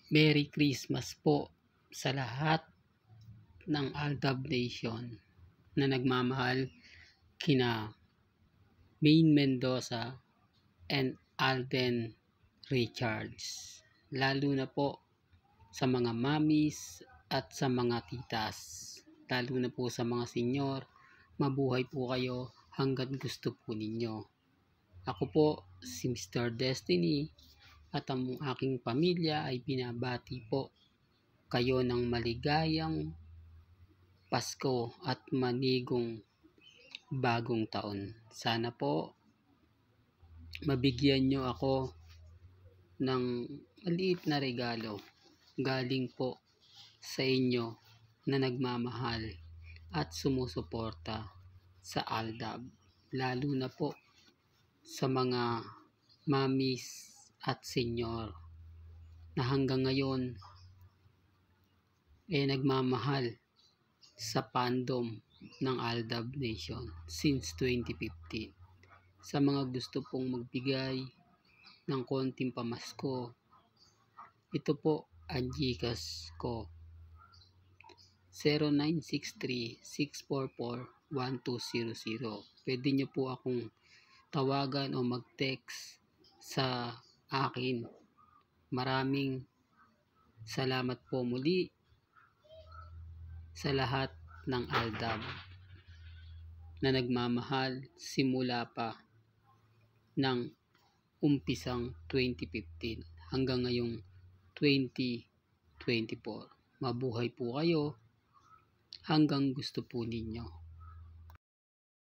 Merry Christmas po sa lahat ng Aldab Nation na nagmamahal kina Maine Mendoza and Alden Richards. Lalo na po sa mga mommies at sa mga titas. Lalo na po sa mga senyor. Mabuhay po kayo hanggat gusto po ninyo. Ako po si Mr. Destiny at ang aking pamilya ay binabati po kayo ng maligayang Pasko at manigong bagong taon. Sana po mabigyan nyo ako ng maliit na regalo galing po sa inyo na nagmamahal at sumusuporta sa Aldab. Lalo na po sa mga mommies at senyor na hanggang ngayon nagmamahal sa fandom ng Aldab Nation since 2015. Sa mga gusto pong magbigay ng konting pamasko, ito po ang GCash ko, 0963-644-1200. Pwede nyo po akong tawagan o mag-text sa akin. Maraming salamat po muli sa lahat ng Aldab na nagmamahal simula pa ng umpisang 2015 hanggang ngayong 2024. Mabuhay po kayo hanggang gusto po ninyo.